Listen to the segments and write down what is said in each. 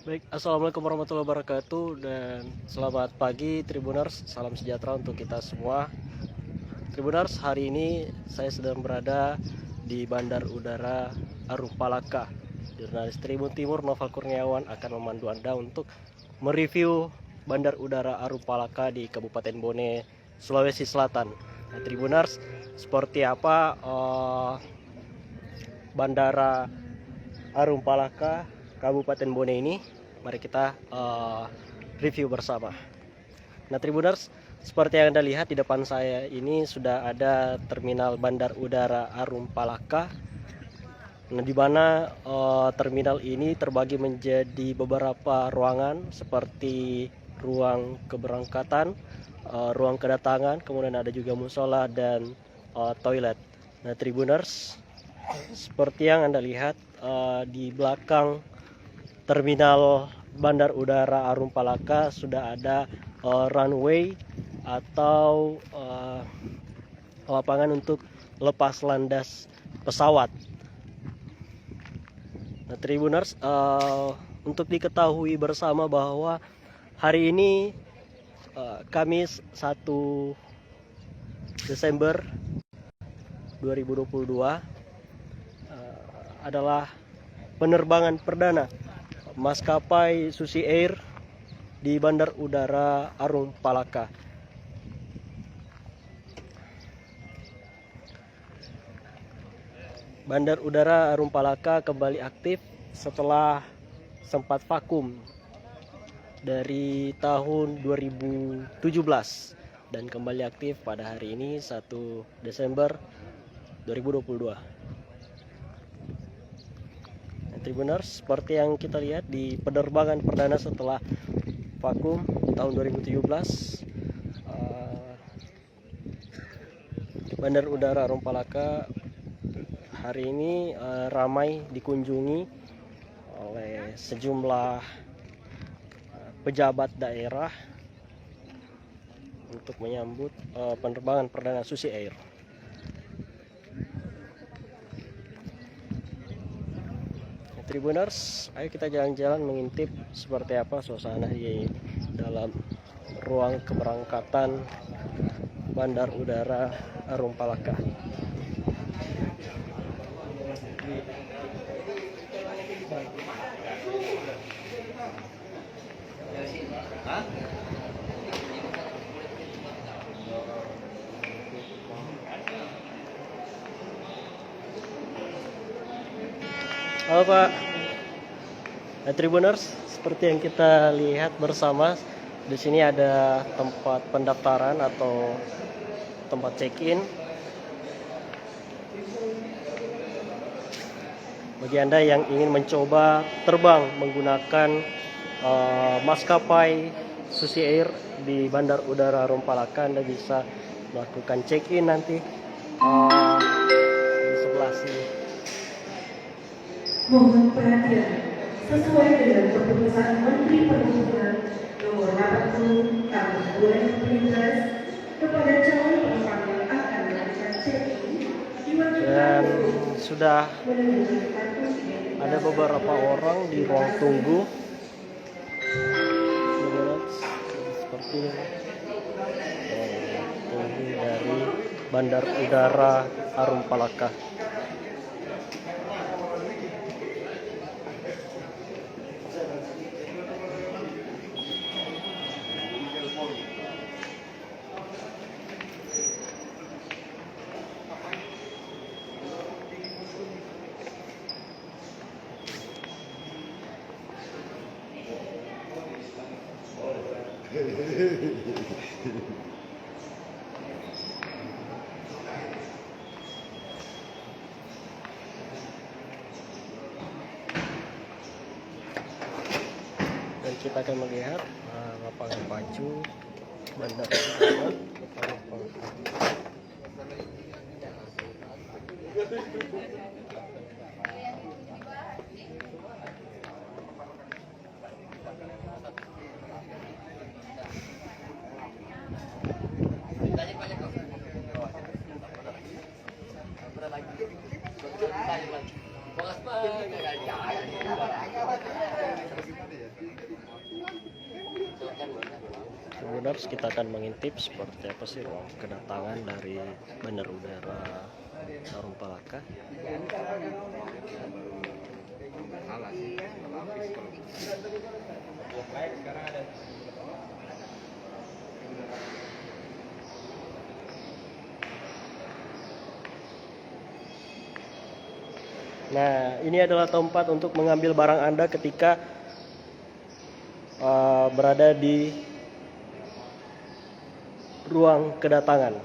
Baik, assalamualaikum warahmatullahi wabarakatuh dan selamat pagi Tribuners, salam sejahtera untuk kita semua. Tribuners, hari ini saya sedang berada di Bandar Udara Arum Palaka. Jurnalis Tribun Timur Noval Kurniawan akan memandu Anda untuk mereview Bandar Udara Arum Palaka di Kabupaten Bone, Sulawesi Selatan. Nah, Tribuners, seperti apa Bandara Arum Palaka Kabupaten Bone ini? Mari kita review bersama. Nah, Tribuners, seperti yang Anda lihat di depan saya ini sudah ada terminal Bandar Udara Arum Palaka. Nah, di mana terminal ini terbagi menjadi beberapa ruangan seperti ruang keberangkatan, ruang kedatangan, kemudian ada juga musola dan toilet. Nah, Tribuners, seperti yang Anda lihat di belakang terminal Bandar Udara Arum Palaka sudah ada runway atau lapangan untuk lepas landas pesawat. Nah, Tribuners, untuk diketahui bersama bahwa hari ini Kamis 1 Desember 2022 adalah penerbangan perdana maskapai Susi Air di Bandar Udara Arum Palaka. Bandar Udara Arum Palaka kembali aktif setelah sempat vakum dari tahun 2017 dan kembali aktif pada hari ini 1 Desember 2022. Tribuners, seperti yang kita lihat di penerbangan perdana setelah vakum tahun 2017, Bandar Udara Arum Palaka hari ini ramai dikunjungi oleh sejumlah pejabat daerah untuk menyambut penerbangan perdana Susi Air. Tribuners, ayo kita jalan-jalan mengintip seperti apa suasana di dalam ruang keberangkatan Bandar Udara Arum Palaka. Halo Pak. Nah, Tribuners, seperti yang kita lihat bersama, di sini ada tempat pendaftaran atau tempat check-in. Bagi Anda yang ingin mencoba terbang menggunakan maskapai Susi Air di Bandar Udara Arum Palaka, Anda bisa melakukan check-in nanti di sebelah sini. Mohon perhatian, sesuai dengan keputusan Menteri Perhubungan Nomor 80 Tahun 2017 kepada calon penumpang yang akan melakukan check-in Dan sudah ada beberapa orang di ruang tunggu. Seperti tunggu dari Bandar Udara Arum Palaka. Dan kita akan melihat lapangan pacu Bandar Udara. Tribuners, kita akan mengintip seperti apa sih ruang kedatangan dari Bandar Udara Arum Palaka. Nah, ini adalah tempat untuk mengambil barang Anda ketika berada di ruang kedatangan.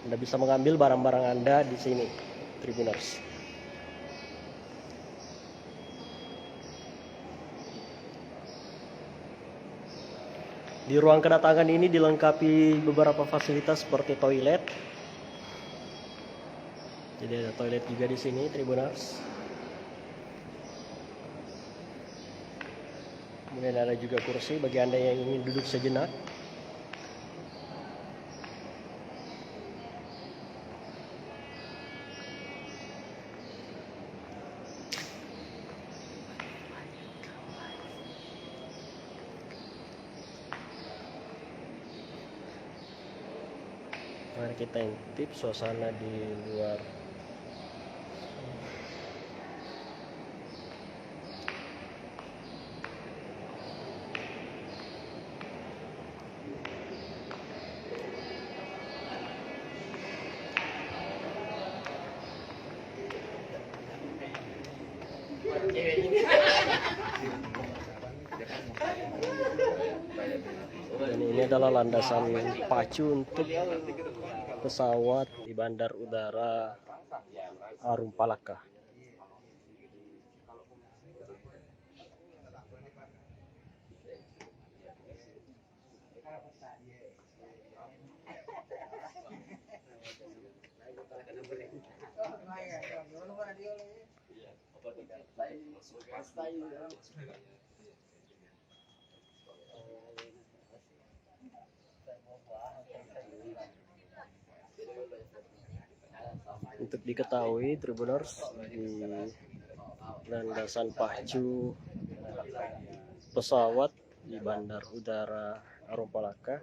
Anda bisa mengambil barang-barang Anda di sini, Tribuners. Di ruang kedatangan ini dilengkapi beberapa fasilitas seperti toilet. Jadi ada toilet juga di sini, Tribuners. Kemudian ada juga kursi bagi Anda yang ingin duduk sejenak. Mari kita intip suasana di luar. Dan ini adalah landasan pacu untuk pesawat di Bandar Udara Arum Palaka. Untuk diketahui, Tribuners, di landasan pacu pesawat di Bandar Udara Arum Palaka,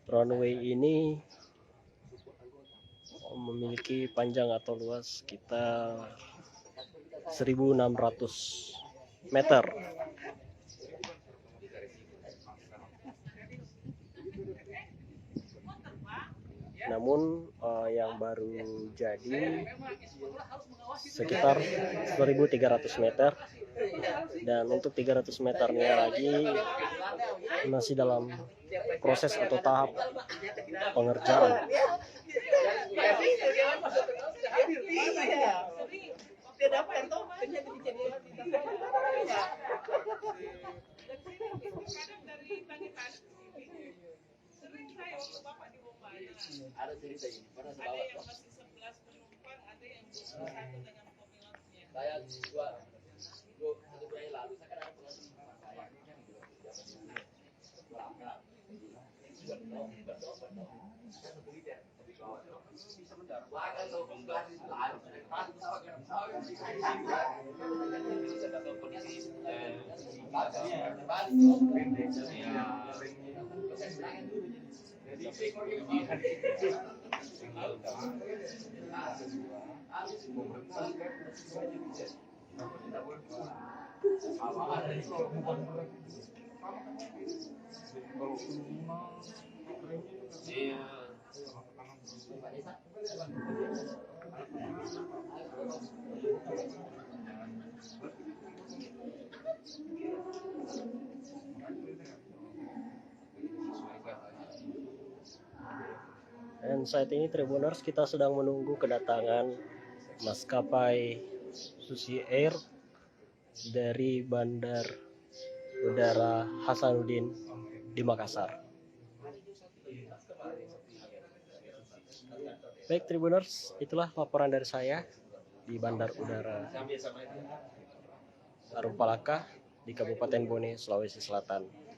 runway ini memiliki panjang atau luas sekitar 1.600 meter. Namun yang baru jadi sekitar 1.300 meter, dan untuk 300 meternya lagi masih dalam proses atau tahap pengerjaan. Ada cerita ini, pernah ada yang masih 11 penumpang, ada yang 21 dengan pemilotnya. Saya satu bulan lalu saya kan ada pengalaman saya. Dan saat ini, Tribuners, kita sedang menunggu kedatangan maskapai Susi Air dari Bandar Udara Hasanuddin di Makassar. Baik, Tribuners, itulah laporan dari saya di Bandar Udara Arum Palaka di Kabupaten Bone, Sulawesi Selatan.